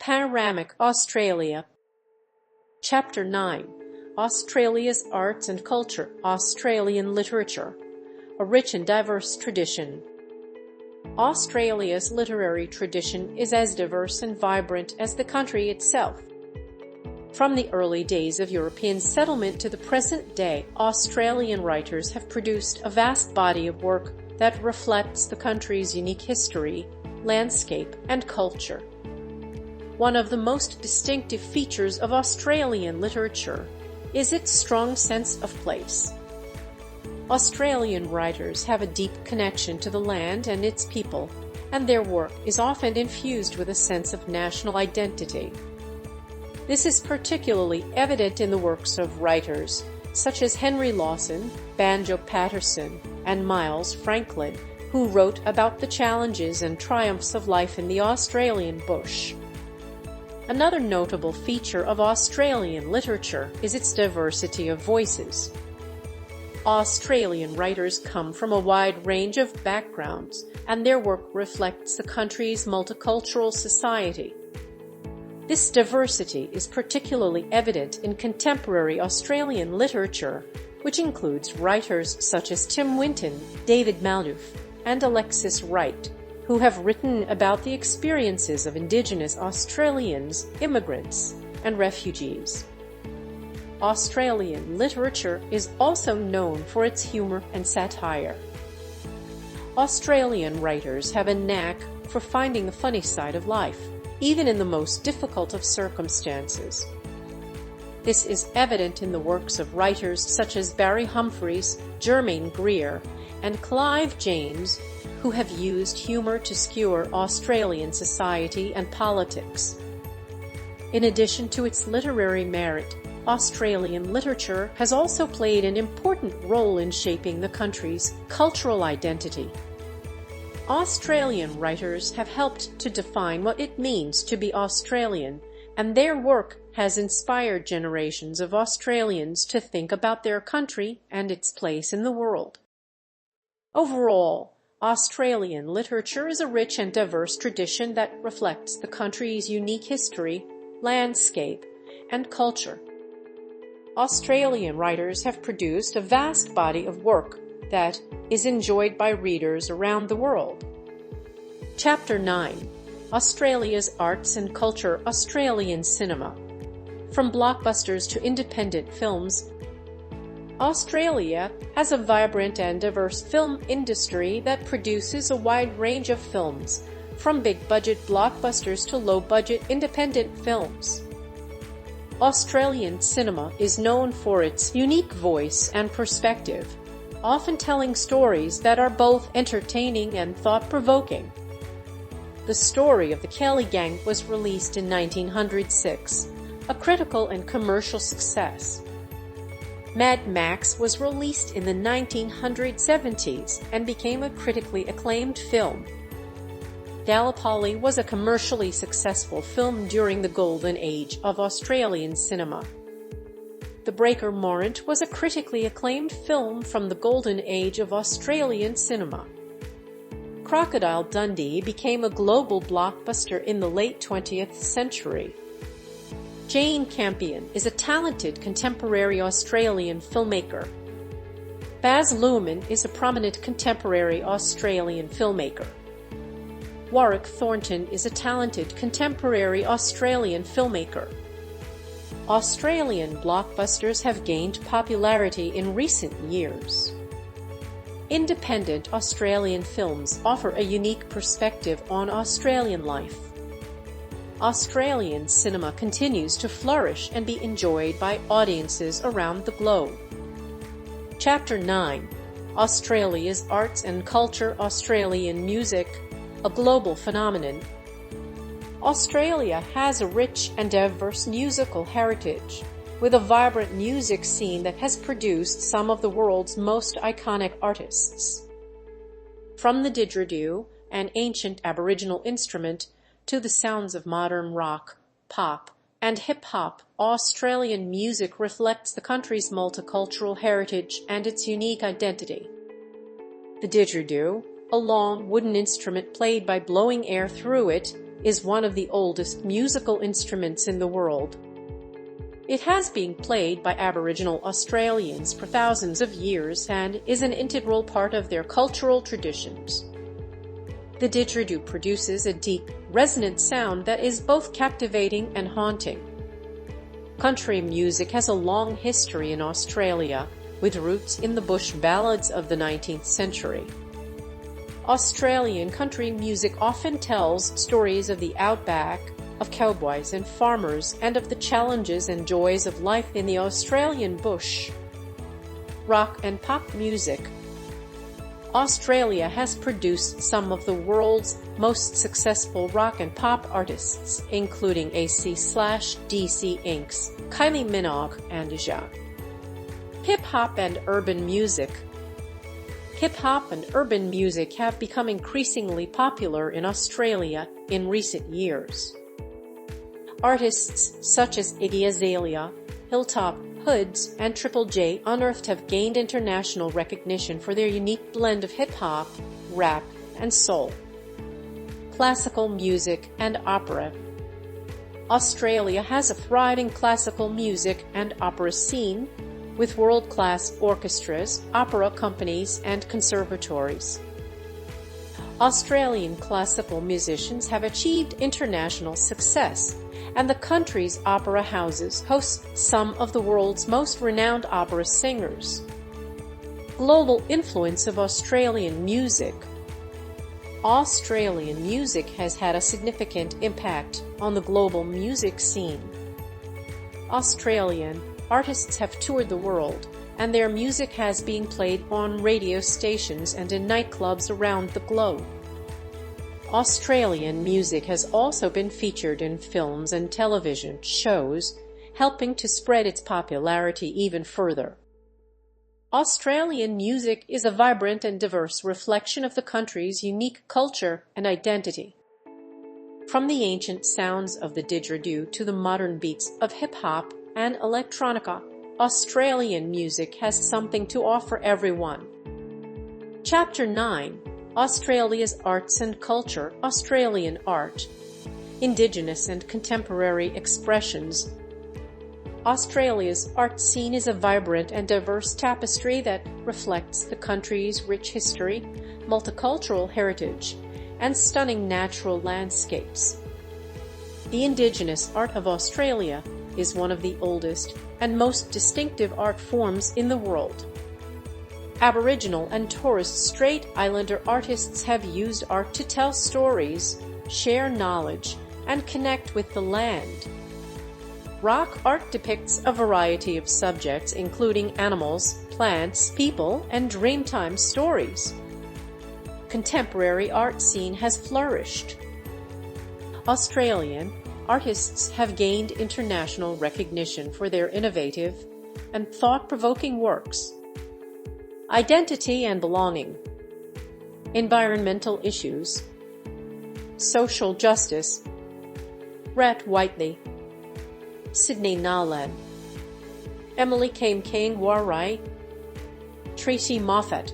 Panoramic, Australia. Chapter 9. Australia's Arts and Culture, Australian Literature, a rich and diverse tradition. Australia's literary tradition is as diverse and vibrant as the country itself. From the early days of European settlement to the present day, Australian writers have produced a vast body of work that reflects the country's unique history, landscape, and culture. One of the most distinctive features of Australian literature is its strong sense of place. Australian writers have a deep connection to the land and its people, and their work is often infused with a sense of national identity. This is particularly evident in the works of writers such as Henry Lawson, Banjo Paterson, and Miles Franklin, who wrote about the challenges and triumphs of life in the Australian bush. Another notable feature of Australian literature is its diversity of voices. Australian writers come from a wide range of backgrounds, and their work reflects the country's multicultural society. This diversity is particularly evident in contemporary Australian literature, which includes writers such as Tim Winton, David Malouf, and Alexis Wright, who have written about the experiences of Indigenous Australians, immigrants, and refugees. Australian literature is also known for its humor and satire. Australian writers have a knack for finding the funny side of life, even in the most difficult of circumstances. This is evident in the works of writers such as Barry Humphries, Germaine Greer, and Clive James, who have used humor to skewer Australian society and politics. In addition to its literary merit, Australian literature has also played an important role in shaping the country's cultural identity. Australian writers have helped to define what it means to be Australian, and their work has inspired generations of Australians to think about their country and its place in the world. Overall, Australian literature is a rich and diverse tradition that reflects the country's unique history, landscape, and culture. Australian writers have produced a vast body of work that is enjoyed by readers around the world. Chapter 9. Australia's Arts and Culture, Australian Cinema. From blockbusters to independent films, Australia has a vibrant and diverse film industry that produces a wide range of films, from big-budget blockbusters to low-budget independent films. Australian cinema is known for its unique voice and perspective, often telling stories that are both entertaining and thought-provoking. The Story of the Kelly Gang was released in 1906, a critical and commercial success. Mad Max was released in the 1970s and became a critically acclaimed film. Gallipoli was a commercially successful film during the golden age of Australian cinema. The Breaker Morant was a critically acclaimed film from the golden age of Australian cinema. Crocodile Dundee became a global blockbuster in the late 20th century. Jane Campion is a talented contemporary Australian filmmaker. Baz Luhrmann is a prominent contemporary Australian filmmaker. Warwick Thornton is a talented contemporary Australian filmmaker. Australian blockbusters have gained popularity in recent years. Independent Australian films offer a unique perspective on Australian life. Australian cinema continues to flourish and be enjoyed by audiences around the globe. Chapter 9. Australia's Arts and Culture, Australian Music, a global phenomenon. Australia has a rich and diverse musical heritage, with a vibrant music scene that has produced some of the world's most iconic artists. From the didgeridoo, an ancient Aboriginal instrument, to the sounds of modern rock, pop, and hip-hop, Australian music reflects the country's multicultural heritage and its unique identity. The didgeridoo, a long wooden instrument played by blowing air through it, is one of the oldest musical instruments in the world. It has been played by Aboriginal Australians for thousands of years and is an integral part of their cultural traditions. The didgeridoo produces a deep, resonant sound that is both captivating and haunting. Country music has a long history in Australia, with roots in the bush ballads of the 19th century. Australian country music often tells stories of the outback, of cowboys and farmers, and of the challenges and joys of life in the Australian bush. Rock and pop music. Australia has produced some of the world's most successful rock and pop artists, including AC/DC Inc.'s Kylie Minogue and Ja. Hip-hop and urban music. Hip-hop and urban music have become increasingly popular in Australia in recent years. Artists such as Iggy Azalea, Hilltop Hoods, and Triple J Unearthed have gained international recognition for their unique blend of hip-hop, rap, and soul. Classical music and opera. Australia has a thriving classical music and opera scene, with world-class orchestras, opera companies, and conservatories. Australian classical musicians have achieved international success, and the country's opera houses host some of the world's most renowned opera singers. Global influence of Australian music. Australian music has had a significant impact on the global music scene. Australian artists have toured the world, and their music has been played on radio stations and in nightclubs around the globe. Australian music has also been featured in films and television shows, helping to spread its popularity even further. Australian music is a vibrant and diverse reflection of the country's unique culture and identity. From the ancient sounds of the didgeridoo to the modern beats of hip-hop and electronica, Australian music has something to offer everyone. Chapter 9. Australia's Arts and Culture. Australian Art. Indigenous and Contemporary Expressions. Australia's art scene is a vibrant and diverse tapestry that reflects the country's rich history, multicultural heritage, and stunning natural landscapes. The Indigenous art of Australia is one of the oldest and most distinctive art forms in the world. Aboriginal and Torres Strait Islander artists have used art to tell stories, share knowledge, and connect with the land. Rock art depicts a variety of subjects, including animals, plants, people, and Dreamtime stories. Contemporary art scene has flourished. Australian artists have gained international recognition for their innovative and thought-provoking works. Identity and belonging. Environmental issues. Social justice. Rhett Whiteley. Sydney Nalan. Emily Kane-Warai. Tracy Moffat.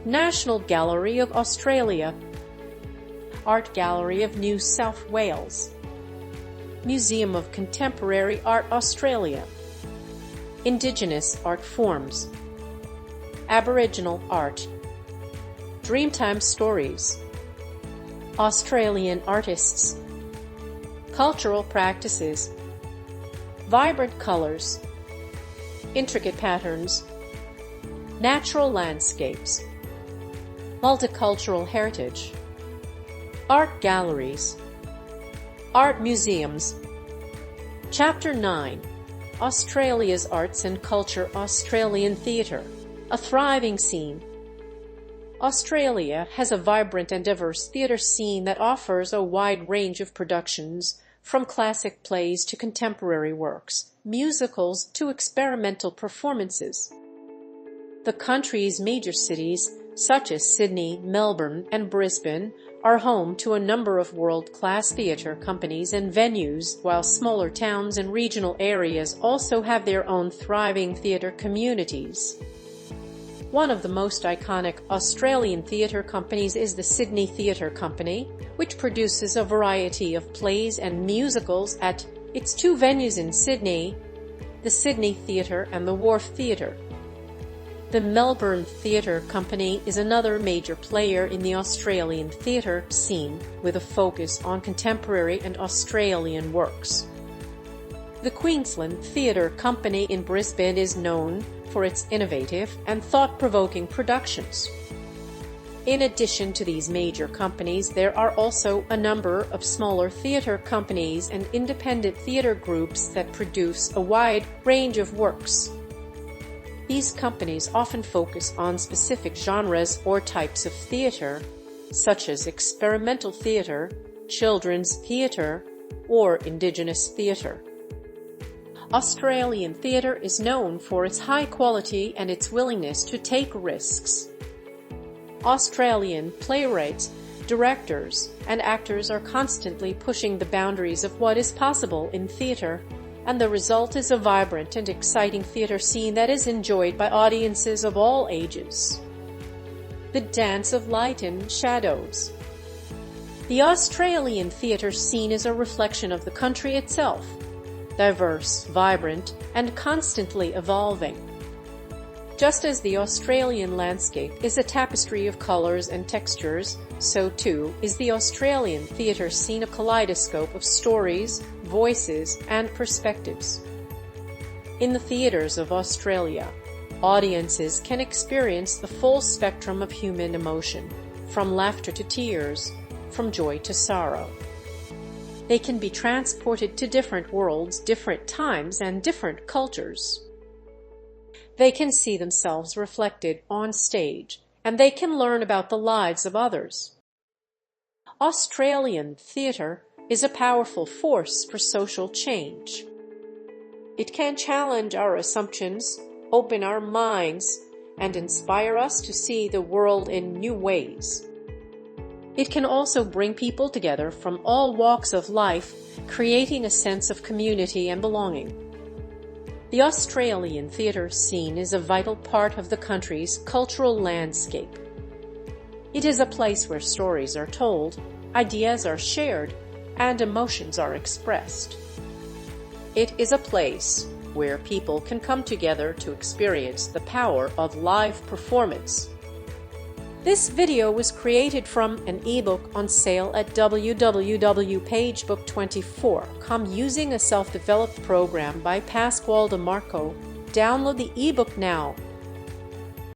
National Gallery of Australia. Art Gallery of New South Wales. Museum of Contemporary Art Australia. Indigenous art forms. Aboriginal art. Dreamtime stories. Australian artists. Cultural practices. Vibrant colors. Intricate patterns. Natural landscapes. Multicultural heritage. Art galleries. Art museums. Chapter 9. Australia's Arts and Culture. Australian theatre. A thriving scene. Australia has a vibrant and diverse theatre scene that offers a wide range of productions, from classic plays to contemporary works, musicals to experimental performances. The country's major cities, such as Sydney, Melbourne, and Brisbane, are home to a number of world-class theatre companies and venues, while smaller towns and regional areas also have their own thriving theatre communities. One of the most iconic Australian theatre companies is the Sydney Theatre Company, which produces a variety of plays and musicals at its two venues in Sydney, the Sydney Theatre and the Wharf Theatre. The Melbourne Theatre Company is another major player in the Australian theatre scene, with a focus on contemporary and Australian works. The Queensland Theatre Company in Brisbane is known for its innovative and thought-provoking productions. In addition to these major companies, there are also a number of smaller theatre companies and independent theatre groups that produce a wide range of works. These companies often focus on specific genres or types of theatre, such as experimental theatre, children's theatre, or Indigenous theatre. Australian theatre is known for its high quality and its willingness to take risks. Australian playwrights, directors, and actors are constantly pushing the boundaries of what is possible in theatre, and the result is a vibrant and exciting theatre scene that is enjoyed by audiences of all ages. The dance of light and shadows. The Australian theatre scene is a reflection of the country itself, diverse, vibrant, and constantly evolving. Just as the Australian landscape is a tapestry of colours and textures, so too is the Australian theatre scene a kaleidoscope of stories, voices, and perspectives. In the theatres of Australia, audiences can experience the full spectrum of human emotion, from laughter to tears, from joy to sorrow. They can be transported to different worlds, different times, and different cultures. They can see themselves reflected on stage, and they can learn about the lives of others. Australian theatre is a powerful force for social change. It can challenge our assumptions, open our minds, and inspire us to see the world in new ways. It can also bring people together from all walks of life, creating a sense of community and belonging. The Australian theatre scene is a vital part of the country's cultural landscape. It is a place where stories are told, ideas are shared, and emotions are expressed. It is a place where people can come together to experience the power of live performance. This video was created from an ebook on sale at www.pagebook24.com using a self-developed program by Pasquale DeMarco. Download the ebook now.